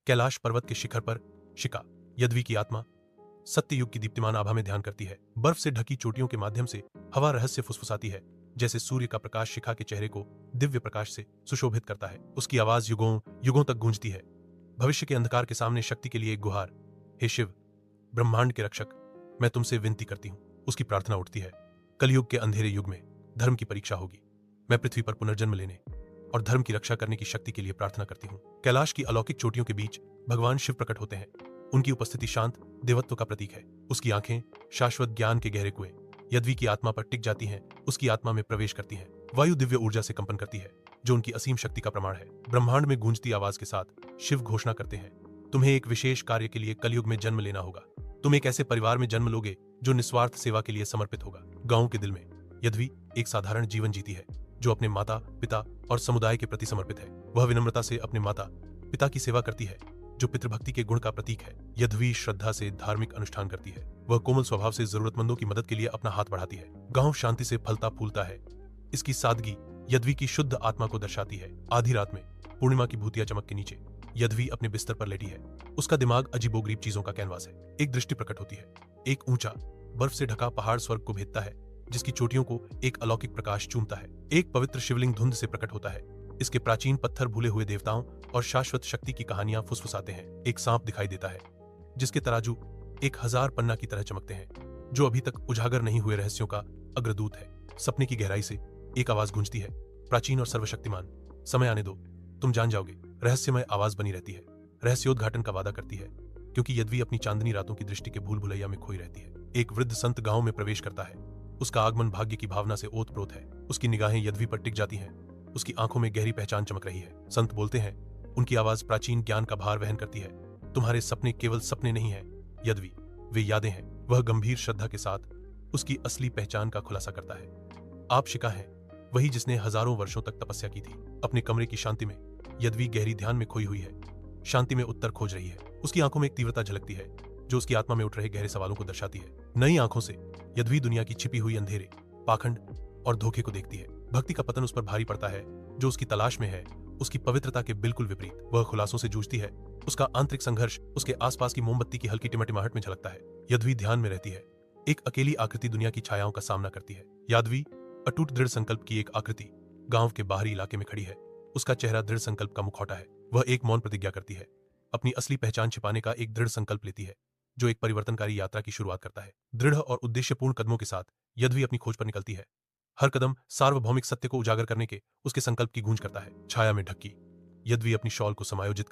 कैलाश पर्वत के शिखर पर शिका, यद्वी की आत्मा, सत्य युग की दीप्तिमान आभा में ध्यान करती है। बर्फ से ढकी चोटियों के माध्यम से हवा रहस्य फुसफुसाती है, जैसे सूर्य का प्रकाश शिखा के चेहरे को दिव्य प्रकाश से सुशोभित करता है। उसकी आवाज युगों युगों तक गूंजती है, भविष्य के अंधकार के सामने शक्ति के लिए एक गुहार। हे शिव, ब्रह्मांड के रक्षक, मैं तुमसे विनती करती हूँ। उसकी प्रार्थना उठती है, कलयुग के अंधेरे युग में धर्म की परीक्षा होगी। मैं पृथ्वी पर पुनर्जन्म लेने और धर्म की रक्षा करने की शक्ति के लिए प्रार्थना करती हूँ। कैलाश की अलौकिक चोटियों के बीच भगवान शिव प्रकट होते हैं। उनकी उपस्थिति शांत देवत्व का प्रतीक है। उसकी आंखें शाश्वत ज्ञान के गहरे कुएं यद्वी की आत्मा पर टिक जाती हैं, उसकी आत्मा में प्रवेश करती हैं। वायु दिव्य ऊर्जा से कंपन करती है, जो उनकी असीम शक्ति का प्रमाण है। ब्रह्मांड में गूंजती आवाज के साथ शिव घोषणा करते हैं, तुम्हें एक विशेष कार्य के लिए कलयुग में जन्म लेना होगा। तुम एक ऐसे परिवार में जन्म लोगे जो निस्वार्थ सेवा के लिए समर्पित होगा। गांव के दिल में यद्वी एक साधारण जीवन जीती है, जो अपने माता पिता और समुदाय के प्रति समर्पित है। वह विनम्रता से अपने माता पिता की सेवा करती है, जो पितृभक्ति के गुण का प्रतीक है। यद्वी श्रद्धा से धार्मिक अनुष्ठान करती है। वह कोमल स्वभाव से जरूरतमंदों की मदद के लिए अपना हाथ बढ़ाती है। गांव शांति से फलता फूलता है। इसकी सादगी यद्वी की शुद्ध आत्मा को दर्शाती है। आधी रात में पूर्णिमा की भूतिया चमक के नीचे यद्वी अपने बिस्तर पर लेटी है। उसका दिमाग अजीबोगरीब चीजों का कैनवास है। एक दृष्टि प्रकट होती है। एक ऊंचा बर्फ से ढका पहाड़ स्वर्ग को भेदता है, जिसकी चोटियों को एक अलौकिक प्रकाश चूमता है। एक पवित्र शिवलिंग धुंध से प्रकट होता है। इसके प्राचीन पत्थर भूले हुए देवताओं और शाश्वत शक्ति की कहानियां फुसफुसाते हैं। एक सांप दिखाई देता है, जिसके तराजू 1000 पन्ना की तरह चमकते हैं, जो अभी तक उजागर नहीं हुए रहस्यों का अग्रदूत है। सपने की गहराई से एक आवाज गूंजती है, प्राचीन और सर्वशक्तिमान, समय आने दो, तुम जान जाओगे। रहस्यमय आवाज बनी रहती है, रहस्योद्घाटन का वादा करती है, क्योंकि यद्वी अपनी चांदनी रातों की दृष्टि के भूल भुलैया में खोई रहती है। एक वृद्ध संत गांव में प्रवेश करता है। उसका आगमन भाग्य की भावना से ओतप्रोत है। उसकी निगाहें यद्वी पर टिक जाती हैं। उसकी आंखों में गहरी पहचान चमक रही है। संत बोलते हैं, उनकी आवाज प्राचीन ज्ञान का भार वहन करती है। तुम्हारे सपने केवल सपने नहीं हैं यद्वी, वे यादें हैं। वह गंभीर श्रद्धा के साथ उसकी असली पहचान का खुलासा करता है। आप शिका हैं, वही जिसने हजारों वर्षों तक तपस्या की थी। अपने कमरे की शांति में यद्वी गहरी ध्यान में खोई हुई है, शांति में उत्तर खोज रही है। उसकी आंखों में एक तीव्रता झलकती है, जो उसकी आत्मा में उठ रहे गहरे सवालों को दर्शाती है। नई आंखों से यद्वी दुनिया की छिपी हुई अंधेरे, पाखंड और धोखे को देखती है। भक्ति का पतन उस पर भारी पड़ता है, जो उसकी तलाश में है, उसकी पवित्रता के बिल्कुल विपरीत। वह खुलासों से जूझती है। उसका आंतरिक संघर्ष उसके आसपास की मोमबत्ती की हल्की टिमटिमाहट में झलकता है। यद्वी ध्यान में रहती है। एक अकेली आकृति दुनिया की छायाओं का सामना करती है। यादवी अटूट दृढ़ संकल्प की एक आकृति गांव के बाहरी इलाके में खड़ी है। उसका चेहरा दृढ़ संकल्प का मुखौटा है। वह एक मौन प्रतिज्ञा करती है, अपनी असली पहचान छिपाने का एक दृढ़ संकल्प लेती है, जो एक परिवर्तनकारी यात्रा की शुरुआत करता है। दृढ़ और उद्देश्यपूर्ण कदमों के साथ यद्वी अपनी खोज पर निकलती है। हर कदम सार्वभौमिक सत्य को उजागर करने के उसके संकल्प की गूंज करता है। छाया में ढकी यद्वी अपनी शॉल को समायोजित